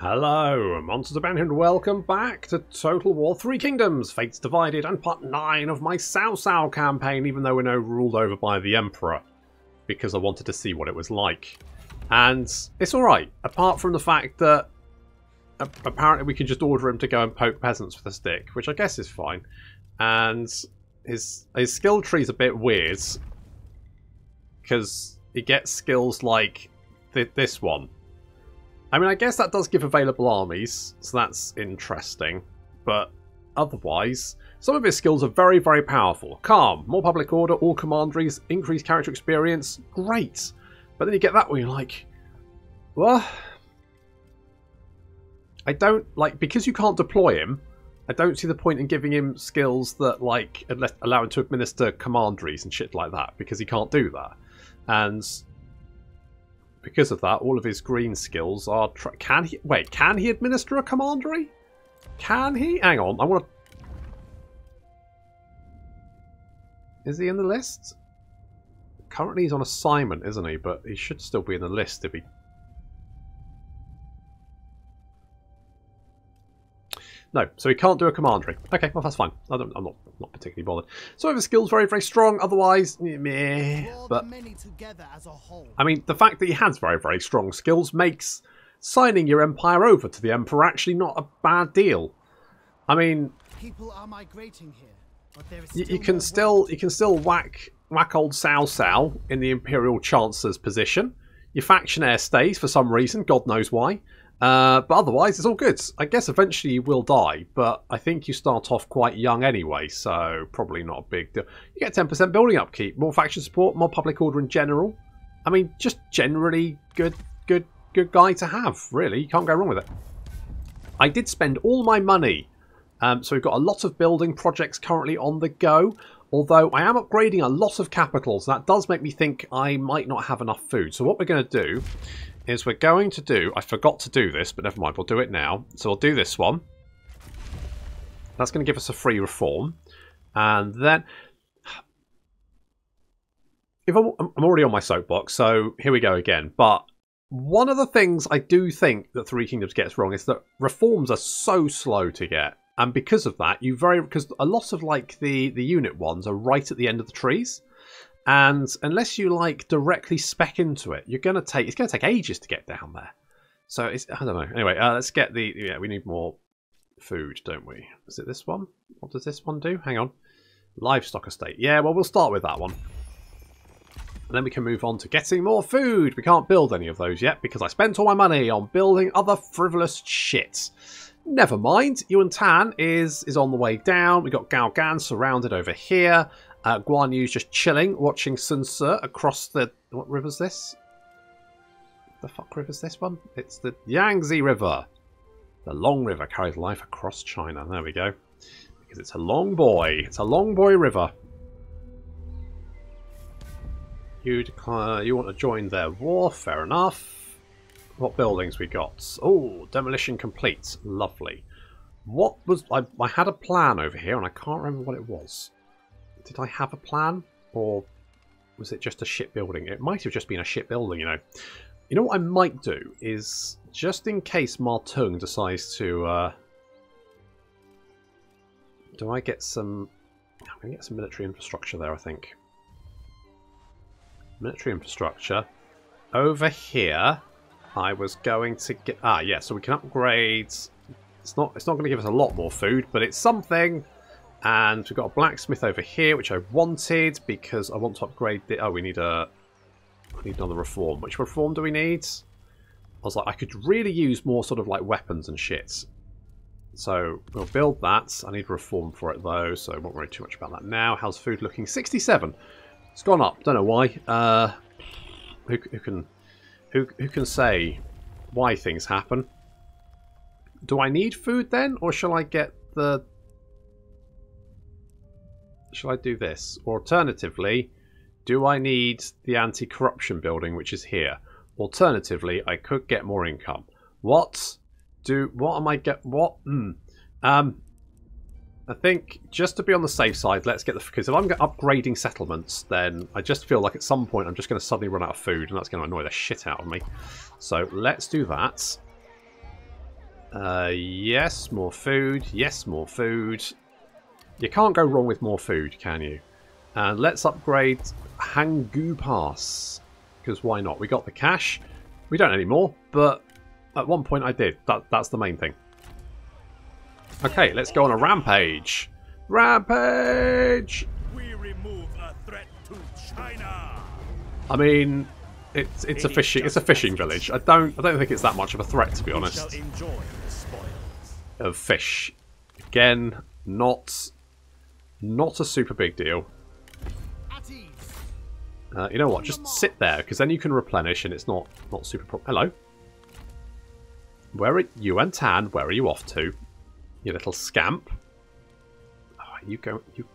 Hello, Monsters of Banner, and welcome back to Total War Three Kingdoms, Fates Divided, and part 9 of my Cao Cao campaign, even though we're now ruled over by the Emperor, because I wanted to see what it was like. And it's alright, apart from the fact that apparently we can just order him to go and poke peasants with a stick, which I guess is fine. And his skill tree's a bit weird, because he gets skills like this one. I mean, I guess that does give available armies, so that's interesting. But otherwise, some of his skills are very, very powerful. Calm, more public order, all commanderies, increased character experience. Great. But then you get that one, you're like, what? I don't, like, because you can't deploy him, I don't see the point in giving him skills that, like, allow him to administer commanderies and shit like that, because he can't do that. And because of that, all of his green skills are... Can he administer a commandery? Can he? Hang on, I want to... Is he in the list? Currently he's on assignment, isn't he? But he should still be in the list if he... No, so he can't do a commandery. Okay, well that's fine. I'm not particularly bothered. Some of his skills very, very strong. Otherwise, meh. But I mean, the fact that he has very, very strong skills makes signing your empire over to the Emperor actually not a bad deal. I mean, people are migrating here, but there is you can still whack old Cao Cao in the Imperial Chancellor's position. Your faction heir stays for some reason, God knows why. But otherwise, it's all good. I guess eventually you will die, but I think you start off quite young anyway, so probably not a big deal. You get 10% building upkeep, more faction support, more public order in general. I mean, just generally good guy to have, really. You can't go wrong with it. I did spend all my money, so we've got a lot of building projects currently on the go, although I am upgrading a lot of capitals. That does make me think I might not have enough food. So what we're going to do is we're going to do... I forgot to do this, but never mind, we'll do it now. So we'll do this one. That's going to give us a free reform. And then... I'm already on my soapbox, so here we go again. But one of the things I do think that Three Kingdoms gets wrong is that reforms are so slow to get. And because of that, because a lot of like the unit ones are right at the end of the trees. And unless you like directly spec into it, it's going to take ages to get down there. So I don't know. Anyway, let's get we need more food, don't we? Is it this one? What does this one do? Hang on. Livestock estate. Yeah, well, we'll start with that one. And then we can move on to getting more food. We can't build any of those yet because I spent all my money on building other frivolous shit. Never mind. Yuan Tan is on the way down. We've got Gao Gan surrounded over here. Guan Yu's just chilling, watching Sun Ce across the... What river's this? The fuck river's this one? It's the Yangtze River. The long river carries life across China. There we go. Because it's a long boy. It's a long boy river. You want to join their war? Fair enough. What buildings we got? Oh, demolition complete. Lovely. What was... I had a plan over here and I can't remember what it was. Did I have a plan? Or was it just a shipbuilding? It might have just been a shipbuilding, you know. You know what I might do is, just in case Ma Tung decides to... do I get some... I'm going to get some military infrastructure there, I think. Military infrastructure. Over here, I was going to get... Ah, yeah, so we can upgrade... It's not going to give us a lot more food, but it's something... And we've got a blacksmith over here, which I wanted because I want to upgrade the... Oh, we need another reform. Which reform do we need? I was like, I could really use more sort of like weapons and shit. So we'll build that. I need reform for it though, so I won't worry too much about that now. How's food looking? 67. It's gone up. Don't know why. Who can say why things happen? Do I need food then, or shall I get the... Shall I do this? Or alternatively, do I need the anti-corruption building, which is here? Alternatively, I could get more income. What am I get? What? I think just to be on the safe side, let's get the... Because if I'm upgrading settlements, then I just feel like at some point I'm just going to suddenly run out of food, and that's going to annoy the shit out of me. So let's do that. Yes, more food. Yes, more food. You can't go wrong with more food, can you? And let's upgrade Hanggu Pass. Because why not? We got the cash. We don't anymore, but at one point I did. That's the main thing. Okay, let's go on a rampage. Rampage! We remove a threat to China. I mean, it's a fishing village. I don't think it's that much of a threat, to be honest. Enjoy the spoils. Of fish. Again, not a super big deal. At ease. You know what? Just sit there, because then you can replenish, and it's not super. Hello. Where are you and Tan? Where are you off to? You little scamp. Oh, you go. You.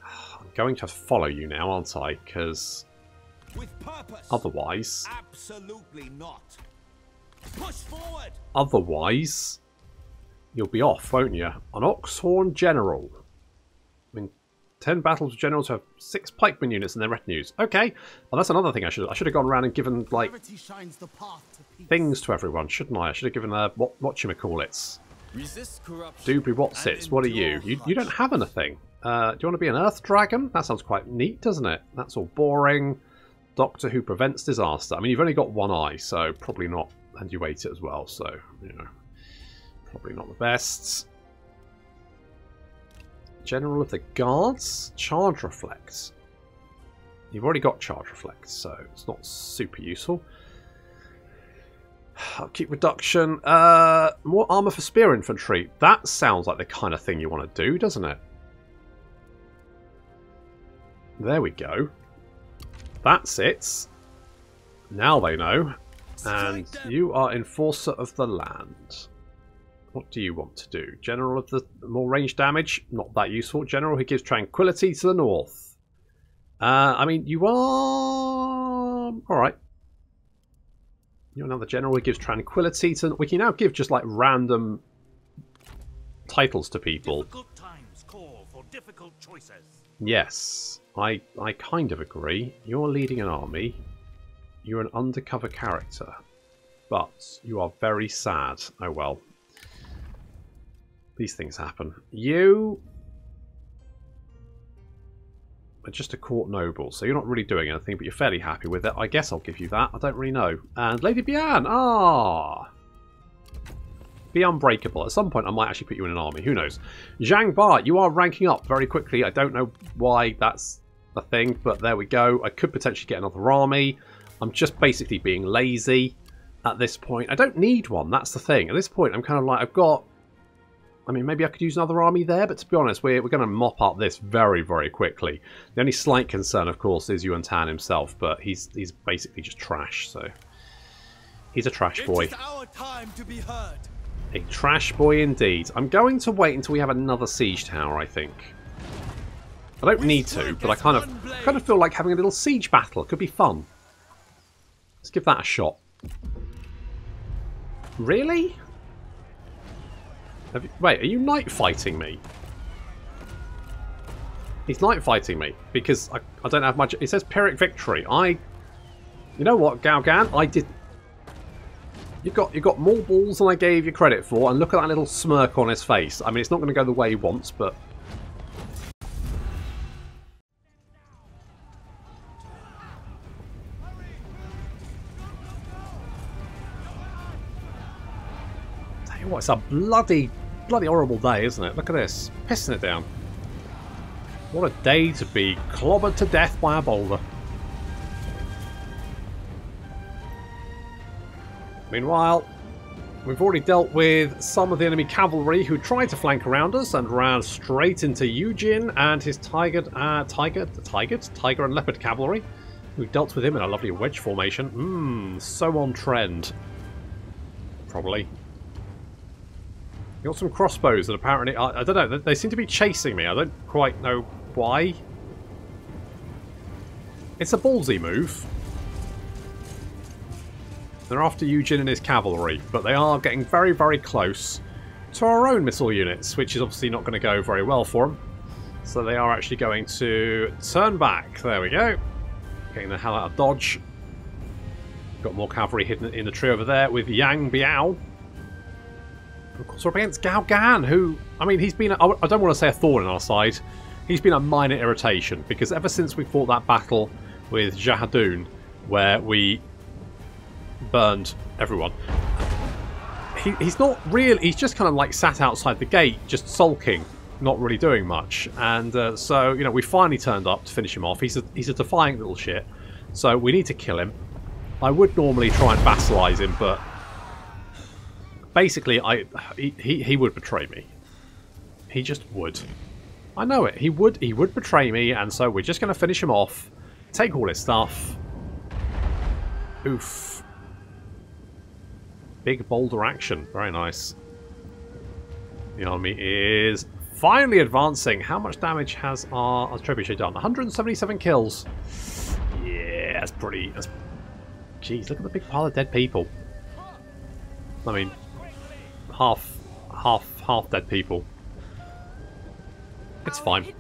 I'm going to follow you now, aren't I? Because otherwise, absolutely not. Push forward. Otherwise, you'll be off, won't you? An Oxhorn General. I mean, 10 battles generals have 6 pikeman units in their retinues. Okay, well that's another thing I should have gone around and given like things to everyone, shouldn't I? I should have given whatchamacallits. Doobry Watsits, what are you? You don't have anything. Do you want to be an Earth Dragon? That sounds quite neat, doesn't it? That's all boring. Doctor who prevents disaster. I mean, you've only got one eye, so probably not. And you ate it as well, so, you know, probably not the best. General of the Guards? Charge Reflect. You've already got Charge Reflect, so it's not super useful. Upkeep reduction. More armor for spear infantry. That sounds like the kind of thing you want to do, doesn't it? There we go. That's it. Now they know. And you are Enforcer of the Land. What do you want to do? General of the more range damage? Not that useful. General who gives tranquility to the north. I mean, you are... Alright. You're another general who gives tranquility to... We can now give just like random titles to people. Difficult times call for difficult choices. Yes, I kind of agree. You're leading an army. You're an undercover character. But you are very sad. Oh well. These things happen. You are just a court noble, so you're not really doing anything, but you're fairly happy with it. I guess I'll give you that. I don't really know. And Lady Bian! Ah! Be unbreakable. At some point I might actually put you in an army. Who knows? Zhang Ba, you are ranking up very quickly. I don't know why that's a thing, but there we go. I could potentially get another army. I'm just basically being lazy at this point. I don't need one. That's the thing. At this point, I'm kind of like, I've got... I mean, maybe I could use another army there, but to be honest, we're going to mop up this very, very quickly. The only slight concern, of course, is Yuan Tan himself, but he's basically just trash, so... He's a trash boy. It's our time to be heard. A trash boy indeed. I'm going to wait until we have another siege tower, I think. I don't need to, but I kind of feel like having a little siege battle. It could be fun. Let's give that a shot. Really? Wait, are you night fighting me? He's night fighting me because I don't have much. It says Pyrrhic victory. You know what, Galgan? I did. You got more balls than I gave you credit for, and look at that little smirk on his face. I mean, it's not going to go the way he wants, but. Tell you what, it's a bloody horrible day, isn't it? Look at this. Pissing it down. What a day to be clobbered to death by a boulder. Meanwhile, we've already dealt with some of the enemy cavalry who tried to flank around us and ran straight into Eugene and his tiger and leopard cavalry, who dealt with him in a lovely wedge formation. So on trend. Probably. Got some crossbows that apparently, I don't know, they seem to be chasing me. I don't quite know why. It's a ballsy move. They're after Eugene and his cavalry, but they are getting very, very close to our own missile units, which is obviously not going to go very well for them. So they are actually going to turn back. There we go. Getting the hell out of dodge. Got more cavalry hidden in the tree over there with Yang Biao. So we're against Cao Cao, who, I mean, he's been, I don't want to say a thorn in our side, he's been a minor irritation, because ever since we fought that battle with Jahadun, where we burned everyone, he's not really, he's just kind of like sat outside the gate, just sulking, not really doing much. And so, you know, we finally turned up to finish him off. He's a defiant little shit, so we need to kill him. I would normally try and vassalize him, but basically, he would betray me. He just would. I know it. He would betray me, and so we're just going to finish him off. Take all his stuff. Oof. Big boulder action. Very nice. The army is finally advancing. How much damage has our trebuchet done? 177 kills. Yeah, that's pretty. Jeez, look at the big pile of dead people. I mean, half dead people. It's fine.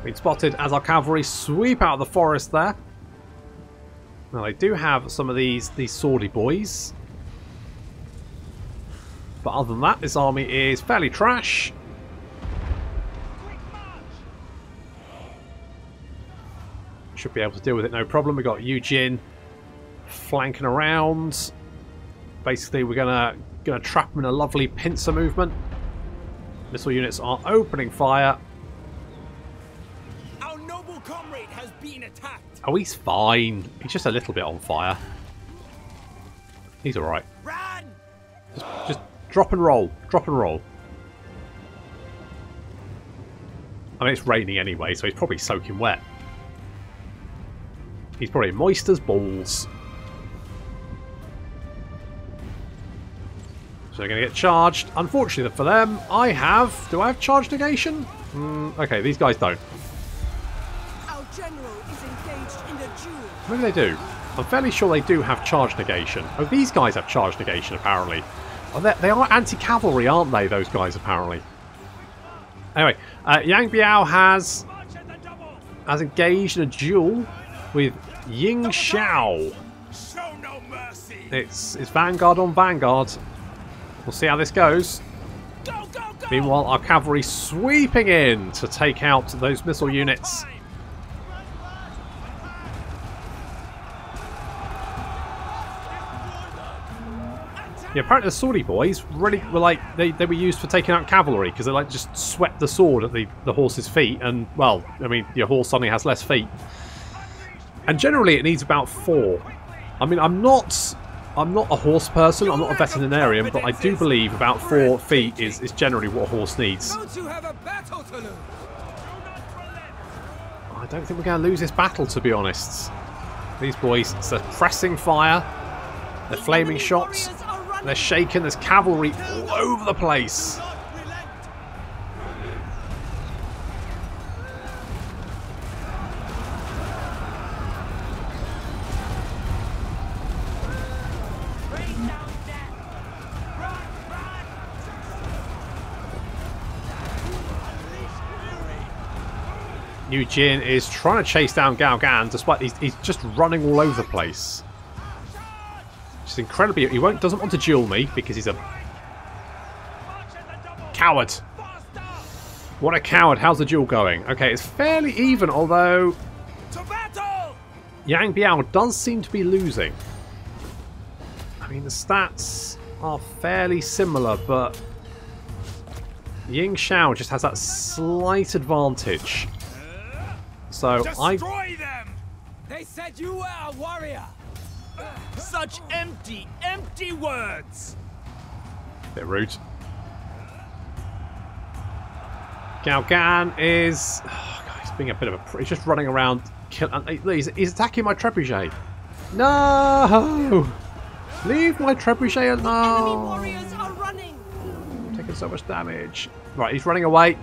Been spotted as our cavalry sweep out of the forest there. Now they do have some of these swordy boys, but other than that, this army is fairly trash. Should be able to deal with it no problem. We got Eugene flanking around. Basically, we're gonna trap them in a lovely pincer movement. Missile units are opening fire. Our noble comrade has been attacked. Oh, he's fine. He's just a little bit on fire. He's alright. Run! Just drop and roll. Drop and roll. I mean, it's raining anyway, so he's probably soaking wet. He's probably moist as balls. So they're going to get charged. Unfortunately for them, I have... Do I have charge negation? Okay, these guys don't. Our general is engaged in a duel. Maybe they do. I'm fairly sure they do have charge negation. Oh, these guys have charge negation, apparently. Oh, they are anti-cavalry, aren't they, those guys, apparently? Anyway, Yang Biao has engaged in a duel with Yuan Shao. Show no mercy. It's Vanguard on Vanguard. We'll see how this goes. Go, go, go! Meanwhile, our cavalry sweeping in to take out those missile units. Yeah, apparently the swordy boys really were like they were used for taking out cavalry because they like just swept the sword at the horse's feet, and well, I mean your horse suddenly has less feet. And generally it needs about 4. I mean I'm not a horse person, I'm not a veterinarian, but I do believe about 4 feet is generally what a horse needs. Don't you have a battle to lose? I don't think we're going to lose this battle, to be honest. These boys, they're pressing fire, they're flaming shots, they're shaking, there's cavalry all over the place. Eugene is trying to chase down Cao Cao, despite he's just running all over the place. Just incredibly, he doesn't want to duel me because he's a coward. What a coward! How's the duel going? Okay, it's fairly even, although Yang Biao does seem to be losing. I mean, the stats are fairly similar, but Yuan Shao just has that slight advantage. So Destroy them! They said you were a warrior. Such empty words. Bit rude. Cao Cao is... Oh, God, he's being a bit of a... He's just running around... He's attacking my trebuchet. No! Leave my trebuchet alone! Enemy warriors are running. I'm taking so much damage. Right, he's running away.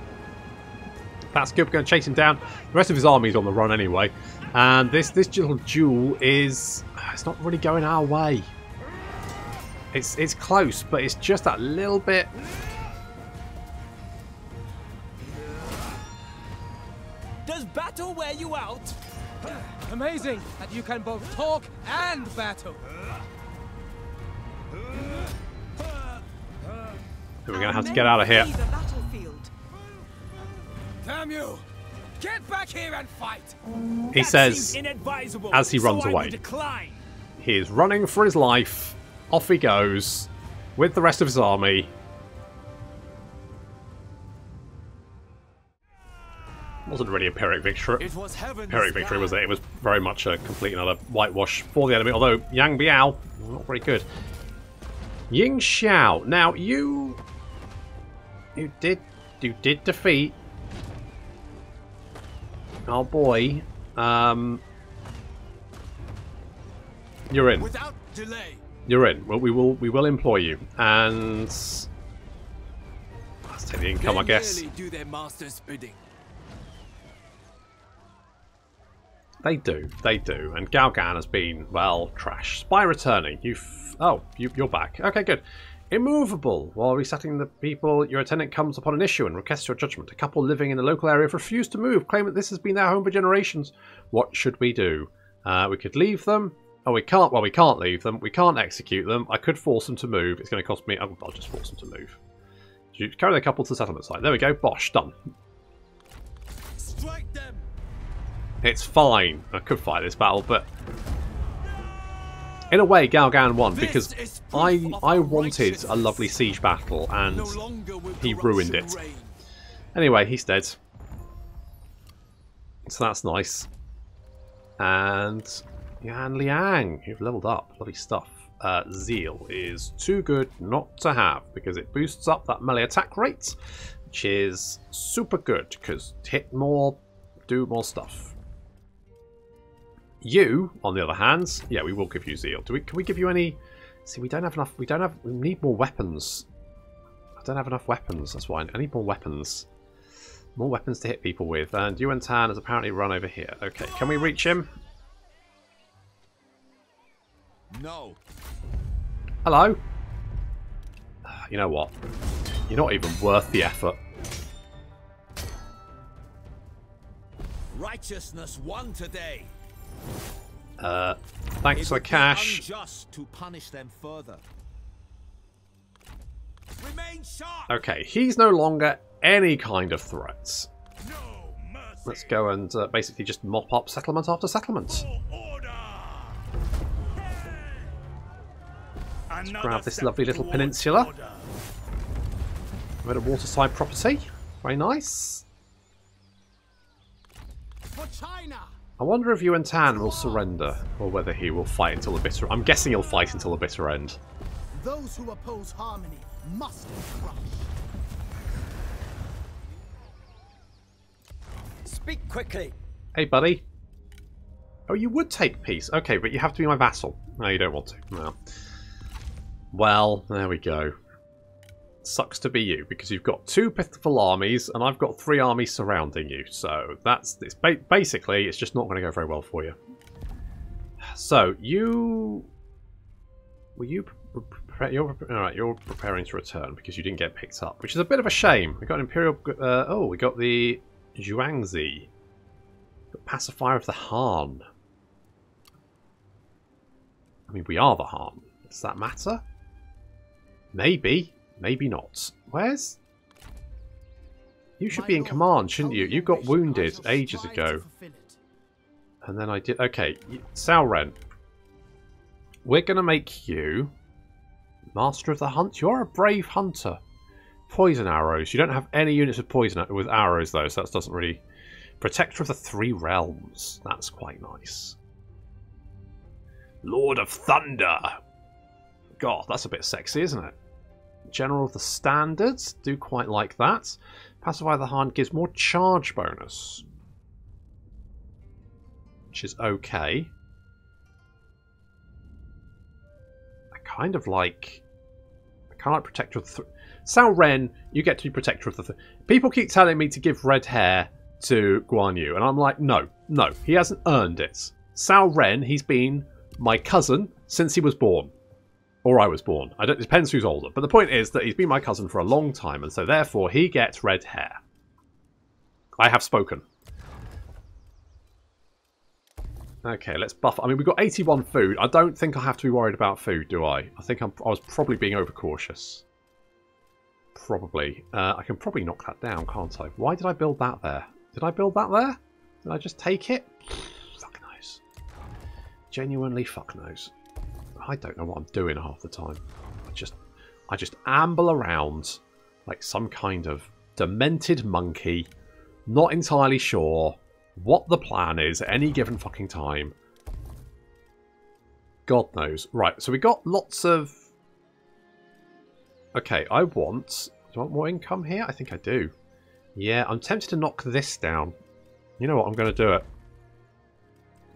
That's good. We're going to chase him down. The rest of his army's on the run anyway. And this little duel is... It's not really going our way. It's close, but it's just that little bit... Does battle wear you out? Amazing that you can both talk and battle. We're going to have to get out of here. Damn you! Get back here and fight! He says as he runs away. He is running for his life. Off he goes with the rest of his army. Wasn't really a Pyrrhic victory. Pyrrhic victory, was it? It was very much a complete and utter whitewash for the enemy. Although Yang Biao, not very good. Ying Shao. Now you did defeat. Oh boy. You're in. Without delay. You're in. Well, we will employ you, and let's take the income, I guess. Do their master's bidding. They do, and Galgan has been, well, trash. Spy returning. You're back. Okay, good. Immovable. While resetting the people, your attendant comes upon an issue and requests your judgment. A couple living in the local area have refused to move, claim that this has been their home for generations. What should we do? We could leave them. Oh, we can't. Well, we can't leave them. We can't execute them. I could force them to move. It's going to cost me. I'll just force them to move. Carry the couple to the settlement site. There we go. Bosh, done. Strike them. It's fine. I could fight this battle, but in a way, Galgan won because I wanted a lovely siege battle and he ruined it. Anyway, he's dead. So that's nice. And Yan Liang, you've leveled up. Lovely stuff. Zeal is too good not to have because it boosts up that melee attack rate, which is super good because hit more, do more stuff. You, on the other hand, yeah, we will give you Zeal. Can we give you any? See, we don't have enough. We need more weapons. I don't have enough weapons. That's why I need more weapons. More weapons to hit people with. And Yuan Tan has apparently run over here. Okay, can we reach him? No. Hello. You know what? You're not even worth the effort. Righteousness won today. Thanks for the cash. Unjust to punish them further. Remain sharp. Okay, he's no longer any kind of threat. No mercy. Let's go and basically just mop up settlement after settlement. Let's grab this lovely little peninsula. We're at a waterside property. Very nice. For China. I wonder if Yuan Tan will surrender, or whether he will fight until the bitter... I'm guessing he'll fight until the bitter end. Those who oppose harmony must be crushed. Speak quickly. Hey, buddy. Oh, you would take peace. Okay, but you have to be my vassal. No, you don't want to. No. Well, there we go. Sucks to be you, because you've got 2 pitiful armies, and I've got 3 armies surrounding you. So that's basically, it's just not going to go very well for you. So you, you're preparing to return because you didn't get picked up, which is a bit of a shame. We got an imperial. Oh, we got the Zhuangzi, the pacifier of the Han. I mean, we are the Han. Does that matter? Maybe. Maybe not. Where's... You should be in command, shouldn't you? You got wounded ages ago. And then I did... Okay, Cao Ren. We're going to make you Master of the Hunt. You're a brave hunter. Poison arrows. You don't have any units of poison with arrows, though, so that doesn't really... Protector of the 3 Realms. That's quite nice. Lord of Thunder. God, that's a bit sexy, isn't it? General of the Standards. Do quite like that. Pacify the Han gives more charge bonus, which is okay. I kind of like Protector of the... Cao Ren, you get to be Protector of the... People keep telling me to give red hair to Guan Yu, and I'm like, no, he hasn't earned it. Cao Ren, he's been my cousin since he was born. Or I was born. It depends who's older. But the point is that he's been my cousin for a long time, and so therefore he gets red hair. I have spoken. Okay, let's buff. I mean, we've got 81 food. I don't think I have to be worried about food, do I? I think I was probably being overcautious. Probably. I can probably knock that down, can't I? Why did I build that there? Did I build that there? Did I just take it? Fuck knows. Genuinely fuck knows. I don't know what I'm doing half the time. I just amble around like some kind of demented monkey, not entirely sure what the plan is at any given fucking time. God knows. Right, so we got lots of... Okay, do I want more income here? I think I do. Yeah, I'm tempted to knock this down. You know what, I'm going to do it.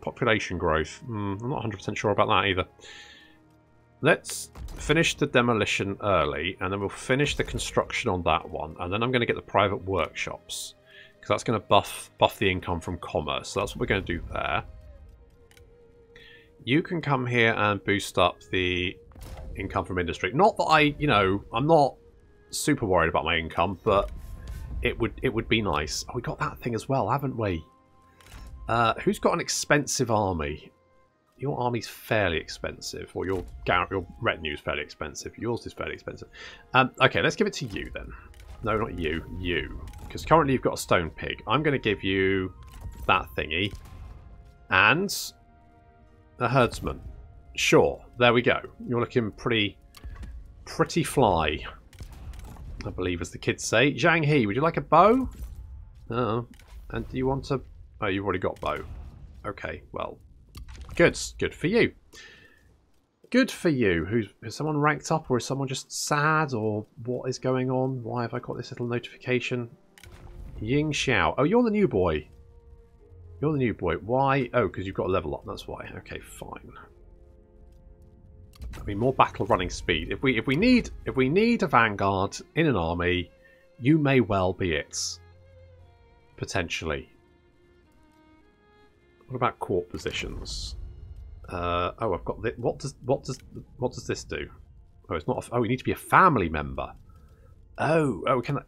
Population growth. I'm not 100% sure about that either. Let's finish the demolition early, and then we'll finish the construction on that one, and then I'm going to get the private workshops, because that's going to buff the income from commerce. So that's what we're going to do there. You can come here and boost up the income from industry. Not that I'm not super worried about my income, but it would be nice. Oh, we got that thing as well, haven't we? Who's got an expensive army? Your army's fairly expensive, or your retinue's fairly expensive. Yours is fairly expensive. Okay, let's give it to you then. No, not you. You. Because currently you've got a stone pig. I'm going to give you that thingy. And a herdsman. Sure, there we go. You're looking pretty fly, I believe, as the kids say. Zhang He, would you like a bow? Oh, and do you want a... Oh, you've already got bow. Okay, well... Good for you. Good for you. Has someone ranked up, or is someone just sad, or what is going on? Why have I got this little notification? Yuan Shao. Oh, you're the new boy. You're the new boy. Why? Oh, because you've got a level up. That's why. Okay, fine. I mean, more battle running speed. If we need a vanguard in an army, you may well be it. Potentially. What about court positions? Oh, I've got this. What does this do? Oh, it's not. Oh, we need to be a family member. Oh, can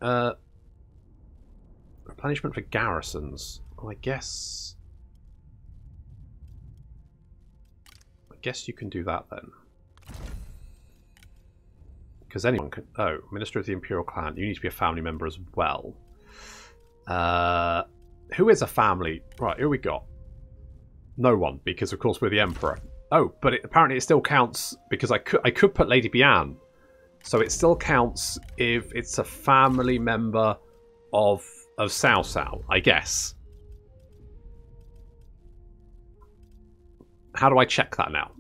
replenishment for garrisons. Well, I guess you can do that then, because anyone can. Oh, Minister of the Imperial Clan. You need to be a family member as well. Who is a family? Right, who we got? No one, because of course we're the Emperor. Oh, but apparently it still counts, because I could put Lady Bian. So it still counts if it's a family member of Cao Cao, I guess. How do I check that now?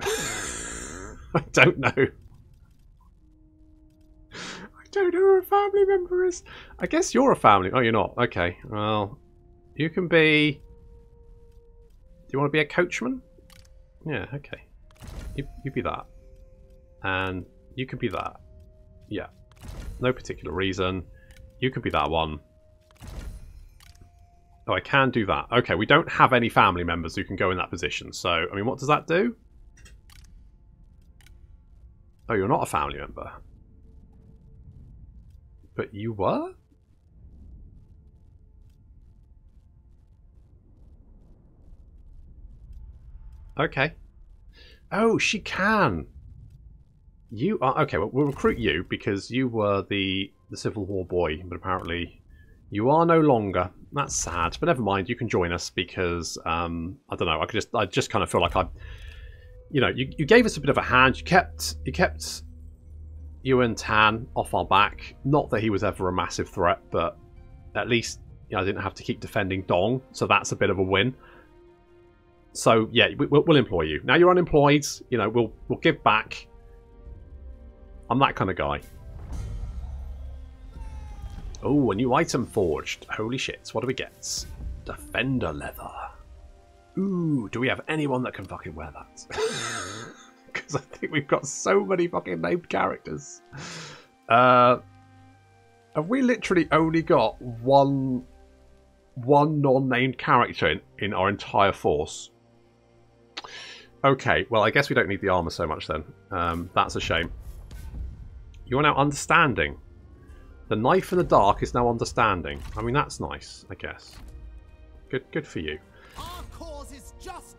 I don't know. I don't know who a family member is. I guess you're a family. Oh, you're not. Okay. Well, you can be... Do you want to be a coachman? Yeah, okay. You be that. And you could be that. Yeah. No particular reason. You could be that one. Oh, I can do that. Okay, we don't have any family members who can go in that position. So, I mean, what does that do? Oh, you're not a family member. But you were? Okay. Oh, she can. You are... Okay, well, we'll recruit you because you were the Civil War boy, but apparently you are no longer. That's sad, but never mind. You can join us because, I don't know, I just kind of feel like you gave us a bit of a hand. You kept Yuan Tan off our back. Not that he was ever a massive threat, but at least I didn't have to keep defending Dong, so that's a bit of a win. So yeah, we'll employ you. Now you're unemployed, we'll give back. I'm that kind of guy. Oh, a new item forged. Holy shit, what do we get? Defender leather. Ooh, do we have anyone that can fucking wear that? Because I think we've got so many fucking named characters. Have we literally only got one non-named character in our entire force? Okay, well, I guess we don't need the armor so much then. That's a shame. You are now understanding. The knife in the dark is now understanding. I mean, that's nice, I guess. Good for you.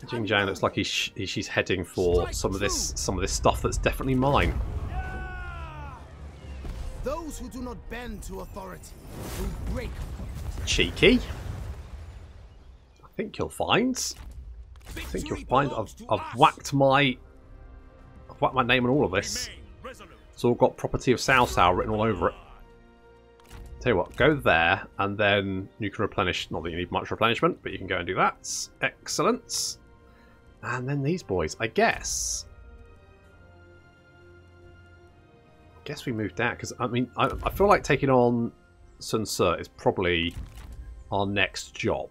Jing Jiang looks like she's heading for some of this stuff that's definitely mine. Those who do not bend to authority will break authority. Cheeky. I think you'll find. I've whacked my name on all of this. It's all got property of Cao Cao written all over it. Tell you what, go there, and then you can replenish. Not that you need much replenishment, but you can go and do that. Excellent. And then these boys, I guess we moved out, because I mean, I feel like taking on Sun Ce is probably our next job.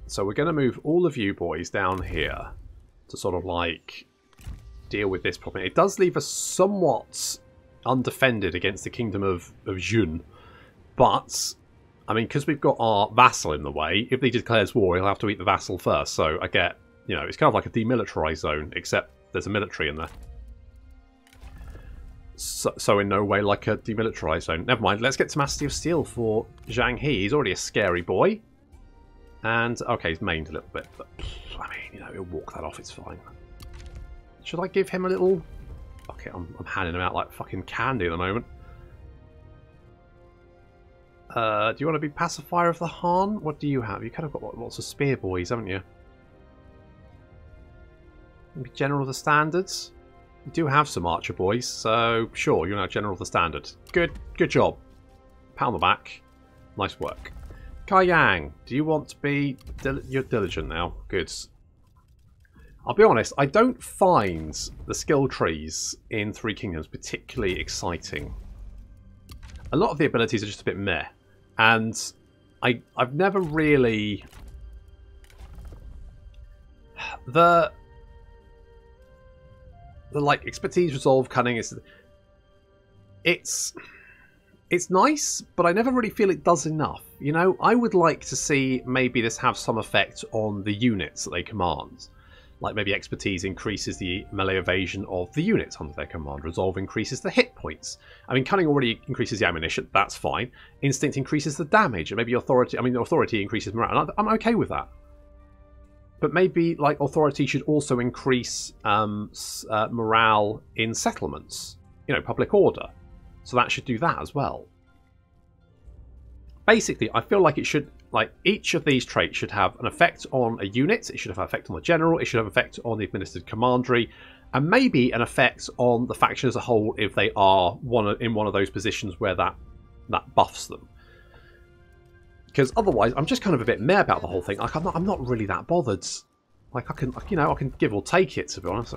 So we're going to move all of you boys down here to sort of like deal with this problem. It does leave us somewhat undefended against the kingdom of Jun, but I mean, because we've got our vassal in the way, if he declares war, he'll have to eat the vassal first. So I get, you know, it's kind of like a demilitarized zone, except there's a military in there. So in no way like a demilitarized zone. Never mind, let's get tenacity of steel for Zhang He. He's already a scary boy. And, okay, he's mained a little bit, but, I mean, you know, he'll walk that off, it's fine. Should I give him a little... Okay, I'm handing him out like fucking candy at the moment. Do you want to be pacifier of the Han? What do you have? You kind of got lots of spear boys, haven't you? Maybe general of the standards? You do have some archer boys, so sure, you're now general of the standard. Good job. Pat on the back. Nice work. Kai Yang, do you want to be... You're diligent now. Good. I'll be honest, I don't find the skill trees in Three Kingdoms particularly exciting. A lot of the abilities are just a bit meh. And I've never really... The like expertise, resolve, cunning is... It's nice, but I never really feel it does enough. You know, I would like to see maybe this have some effect on the units that they command. Like maybe expertise increases the melee evasion of the units under their command. Resolve increases the hit points. I mean, cunning already increases the ammunition. That's fine. Instinct increases the damage. And maybe authority... I mean, authority increases morale. I'm okay with that. But maybe, like, authority should also increase morale in settlements. You know, public order. So that should do that as well. Basically, I feel like it should, like, each of these traits should have an effect on a unit, it should have an effect on the general, it should have an effect on the administered commandery, and maybe an effect on the faction as a whole if they are in one of those positions where that buffs them. Because otherwise, I'm just kind of a bit meh about the whole thing. Like, I'm not really that bothered. Like, I can give or take it, to be honest.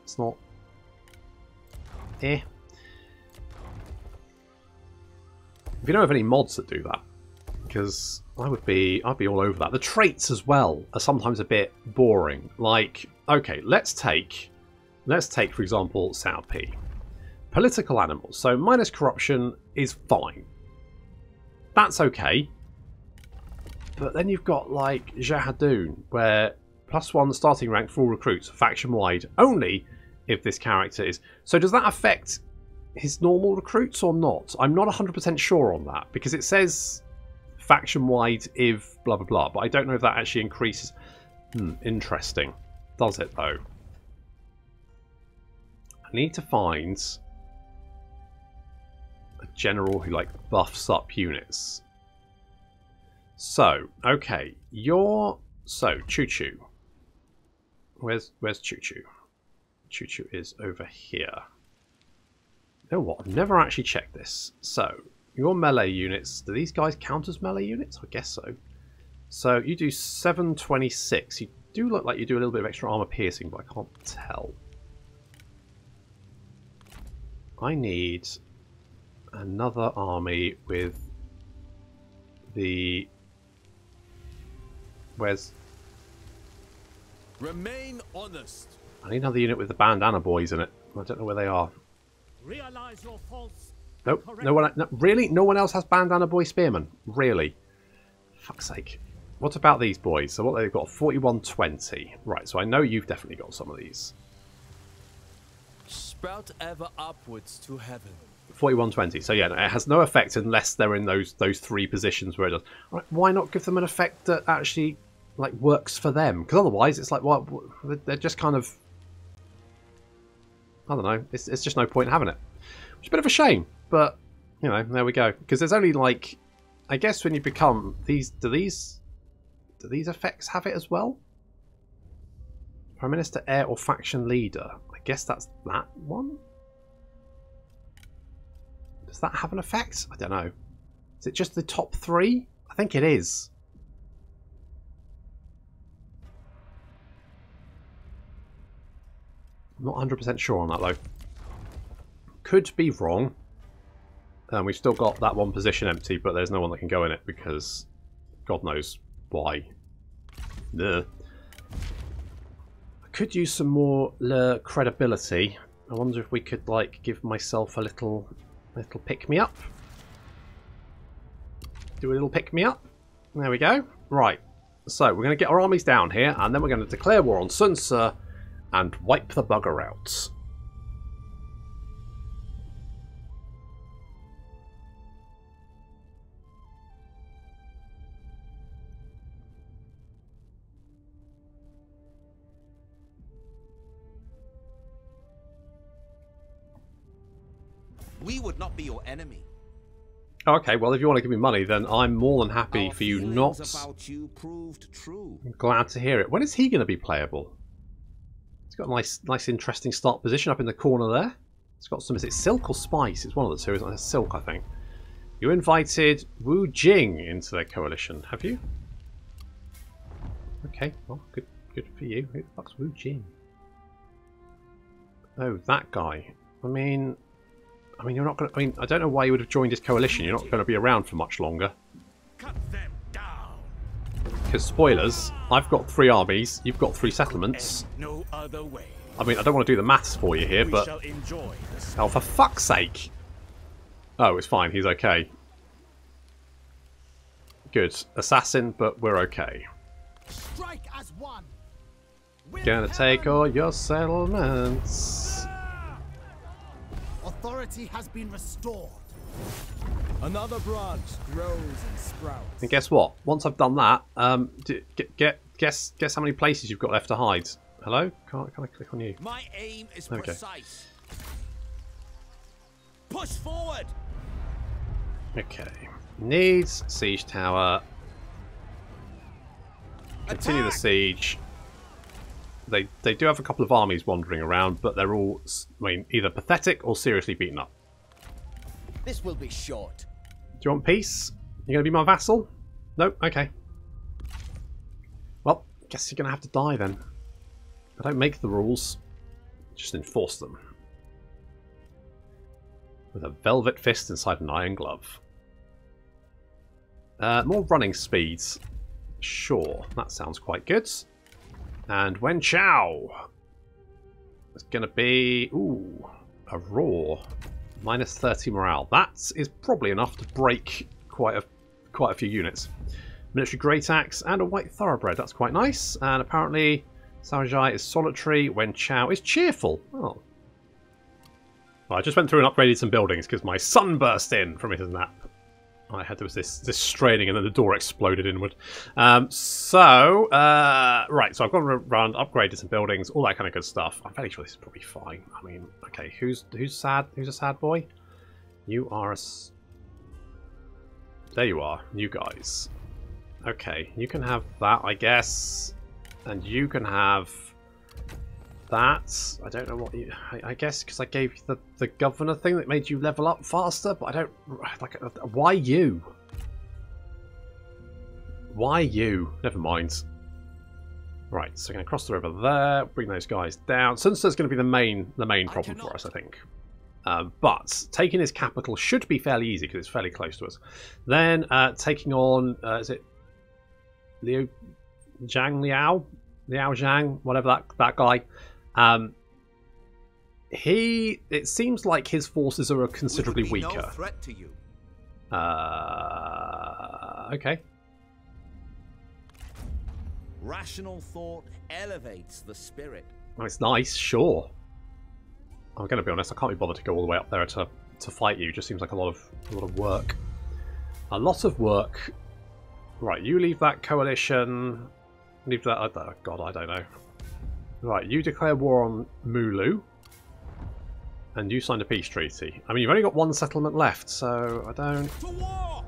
It's not... Eh. If you know of any mods that do that, because I'd be all over that. The traits as well are sometimes a bit boring. Like, okay, let's take for example Cao Pi. Political animals. So minus corruption is fine. That's okay. But then you've got like Jahadun, where +1 starting rank for all recruits, faction wide only if this character is... So does that affect his normal recruits or not? I'm not 100% sure on that, because it says faction-wide if blah blah blah, but I don't know if that actually increases... interesting. Does it, though? I need to find a general who, like, buffs up units. So, okay, So, Choo Choo. Where's Choo Choo? Choo Choo is over here. You know what? I've never actually checked this. So, your melee units, do these guys count as melee units? I guess so. So, you do 726. You do look like you do a little bit of extra armor piercing, but I can't tell. I need another army with the... Where's... Remain honest. I need another unit with the bandana boys in it. I don't know where they are. Realize your faults. Nope. Really? No one else has bandana boy spearmen? Really? Fuck's sake. What about these boys? So what they've got? 4120. Right, so I know you've definitely got some of these. Sprout ever upwards to heaven. 4120. So yeah, it has no effect unless they're in those three positions where it does. Right, why not give them an effect that actually like works for them? Because otherwise it's like, well, they're just kind of... I don't know. It's just no point in having it. It's a bit of a shame, but, you know, there we go. Because there's only, like, I guess when you become these... Do these effects have it as well? Prime Minister, Heir, or Faction Leader. I guess that's that one? Does that have an effect? I don't know. Is it just the top 3? I think it is. I'm not 100% sure on that though. Could be wrong. We've still got that one position empty, but there's no one that can go in it because God knows why. Ugh. I could use some more credibility. I wonder if we could like give myself a little pick me up. Do a little pick me up. There we go. Right. So we're going to get our armies down here, and then we're going to declare war on Sun Ce and wipe the bugger out. We would not be your enemy. Okay, well, if you want to give me money, then I'm more than happy for you not. About you proved true. I'm glad to hear it. When is he going to be playable? He's got a nice, interesting start position up in the corner there. It's got some. Is it silk or spice? It's one of the two. Isn't it? It's silk, I think. You invited Wu Jing into their coalition, have you? Okay, well, good for you. Who the fuck's Wu Jing? Oh, that guy. I mean, you're not going to... I mean, I don't know why you would have joined his coalition. You're not going to be around for much longer. Cut them down. Because, spoilers, I've got 3 armies, you've got 3 settlements. No other way. I mean, I don't want to do the maths for you here, but... Oh, for fuck's sake! Oh, it's fine, he's okay. Good. Assassin, but we're okay. Strike as one. Gonna take all your settlements. Authority has been restored. Another branch grows and sprouts. And guess what? Once I've done that, guess how many places you've got left to hide. Hello? Can I click on you? My aim is Okay. precise. Push forward. Okay. Needs siege tower. Continue the siege. They do have a couple of armies wandering around, but they're all, I mean, either pathetic or seriously beaten up. This will be short. Do you want peace? You gonna be my vassal? No? Okay. Well, guess you're gonna have to die then. I don't make the rules, just enforce them. With a velvet fist inside an iron glove. More running speeds. Sure, that sounds quite good. And Yuan Shao is going to be, ooh, a raw. Minus 30 morale. That is probably enough to break quite a few units. Military Great Axe and a White Thoroughbred. That's quite nice. And apparently Cao Zhai is solitary. Yuan Shao is cheerful. Oh. Well, I just went through and upgraded some buildings because my son burst in from his nap. I had this straining and then the door exploded inward. Right, so I've gone around, upgraded some buildings, all that kind of good stuff. I'm fairly sure this is probably fine. I mean, okay, who's sad? Who's a sad boy? You are a... There you are, you guys. Okay, you can have that, I guess. And you can have that. I don't know what you... I guess because I gave you the governor thing that made you level up faster, but I don't... Like, why you? Why you? Never mind. Right, so we're going to cross the river there, bring those guys down. Sun Ce's going to be the main problem for us, I think. But taking his capital should be fairly easy because it's fairly close to us. Then taking on... is it Liao Zhang, whatever that guy. It seems like his forces are considerably weaker. No threat to you. Okay. Rational thought elevates the spirit. Well, it's nice, sure. I'm going to be honest. I can't be bothered to go all the way up there to fight you. It just seems like a lot of work. A lot of work. Right, you leave that coalition. Leave that. Oh, God, I don't know. Right, you declare war on Mulu. And you signed a peace treaty. I mean, you've only got one settlement left, so I don't... To war!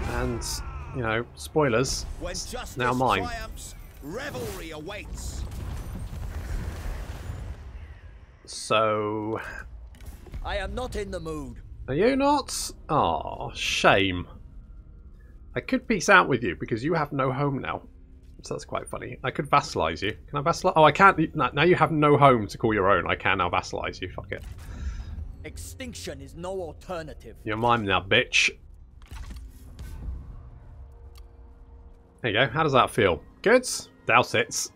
And, you know, spoilers, When it's justice now mine. triumphs, revelry awaits. So... I am not in the mood. Are you not? Aw, shame. I could peace out with you because you have no home now. So that's quite funny. I could vassalize you. Can I vassalize? Oh, I can't. Now you have no home to call your own. I can now vassalize you. Fuck it. Extinction is no alternative. You're mine now, bitch. There you go. How does that feel? Good? Doubt it.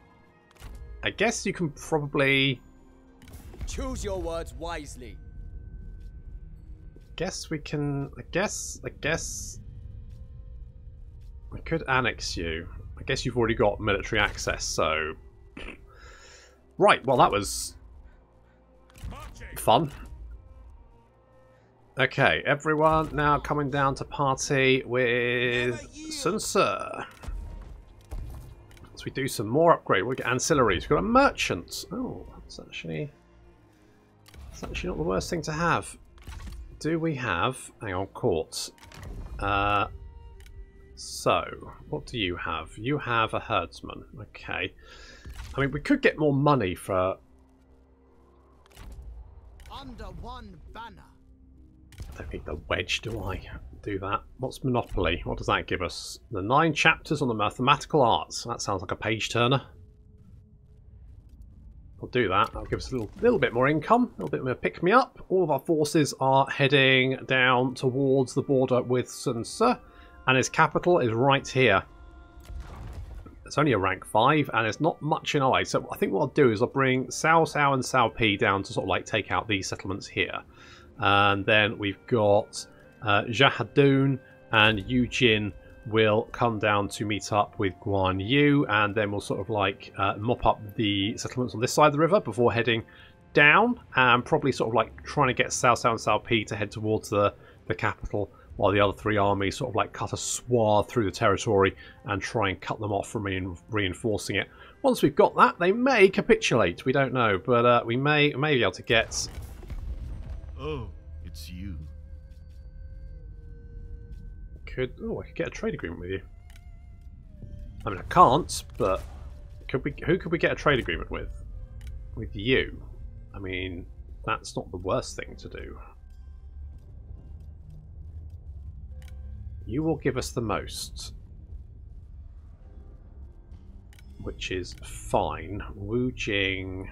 I guess you can probably... Choose your words wisely. Guess we can... I guess... I could annex you. I guess you've already got military access, so... Right, well that was... fun. Okay, everyone now coming down to party with Sun Ce. So we do some more upgrade. We get ancillaries. We've got a merchant. Oh, that's actually not the worst thing to have. Do we have... hang on, courts. So, what do you have? You have a herdsman. Okay. I mean, we could get more money for... Under one banner. I don't need the wedge, do I? Do that. What's Monopoly? What does that give us? The 9 chapters on the mathematical arts. That sounds like a page turner. We'll do that. That'll give us a little bit more income, a little bit more pick me up. All of our forces are heading down towards the border with Sun Ce, and his capital is right here. It's only a rank 5, and it's not much in our way. So I think what I'll do is I'll bring Cao Cao and Cao Pi down to sort of like take out these settlements here. And then we've got Jahadun and Eugene will come down to meet up with Guan Yu, and then we'll sort of like mop up the settlements on this side of the river before heading down, and probably sort of like trying to get Cao Cao and Cao Pi to head towards the capital, while the other 3 armies sort of like cut a swath through the territory and try and cut them off from reinforcing it. Once we've got that, they may capitulate. We don't know, but we may be able to get... Oh, it's you. I could get a trade agreement with you. I mean, I can't, but who could we get a trade agreement with? With you. I mean, that's not the worst thing to do. You will give us the most, which is fine. Wu Jing.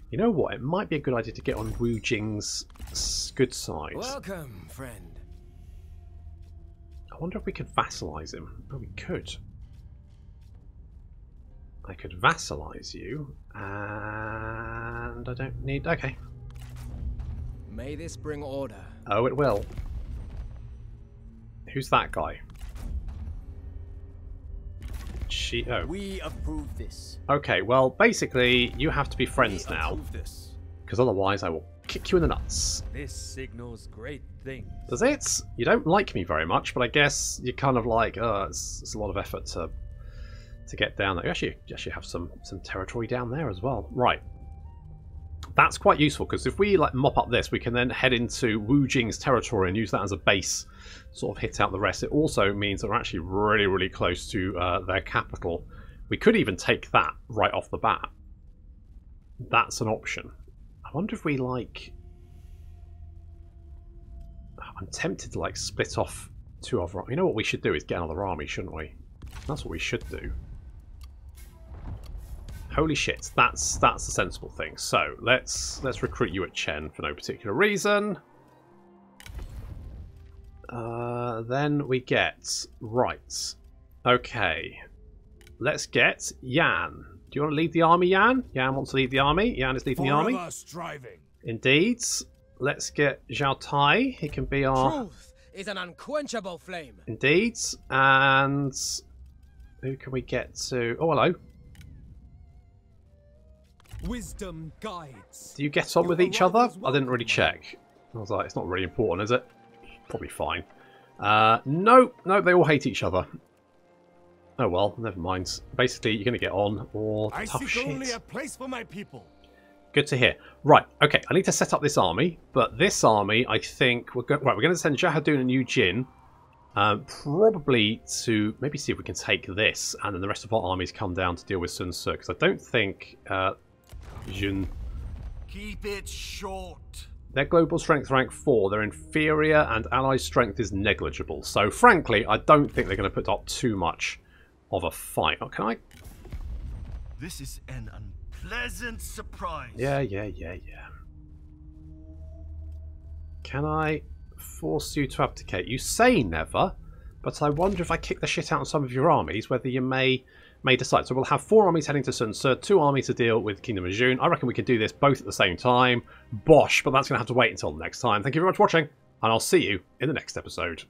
You know what? It might be a good idea to get on Wu Jing's good side. Welcome, friend. I wonder if we could vassalize him. Oh, we could. I could vassalize you, and I don't need... okay. May this bring order. Oh, it will. Who's that guy? Oh. We approve this. Okay, well, basically, you have to be friends now, This. because otherwise I will kick you in the nuts. This signals great things. Does it? You don't like me very much, but I guess you're kind of like, it's a lot of effort to get down there. You actually have some territory down there as well. Right. That's quite useful, because if we like mop up this, we can then head into Wu Jing's territory and use that as a base, sort of hit out the rest. It also means that we're actually really, really close to their capital. We could even take that right off the bat. That's an option. I wonder if we like... I'm tempted to like split off 2 other... You know what we should do is get another army, shouldn't we? That's what we should do. Holy shit, that's the sensible thing. So let's recruit you at Chen for no particular reason. Then we get right. Okay, let's get Yan. Do you want to lead the army, Yan? Yan wants to lead the army. Yan is leading the army. Striving. Indeed. Let's get Zhao Tai. He can be our... Truth is an unquenchable flame. Indeed. And who can we get to... oh, hello. Wisdom guides. Do you get on with each other? I didn't really check. I was like, it's not really important, is it? Probably fine. No, they all hate each other. Oh well, never mind. Basically, you're going to get on, or I tough seek only shit. a place for my people. Good to hear. Right, okay, I need to set up this army, but this army, I think... We're going to send Jahadun and Eugene, probably to maybe see if we can take this, and then the rest of our armies come down to deal with Sun Tzu, because I don't think Jun... Keep it short. Their global strength rank 4, they're inferior, and ally strength is negligible. So, frankly, I don't think they're going to put up too much of a fight. Oh, can I... This is an unpleasant surprise. Yeah. Can I force you to abdicate? You say never, but I wonder if I kick the shit out of some of your armies, whether you may decide. So we'll have 4 armies heading to Sun Tzu, 2 armies to deal with Kingdom of June. I reckon we could do this both at the same time. Bosh, but that's going to have to wait until next time. Thank you very much for watching, and I'll see you in the next episode.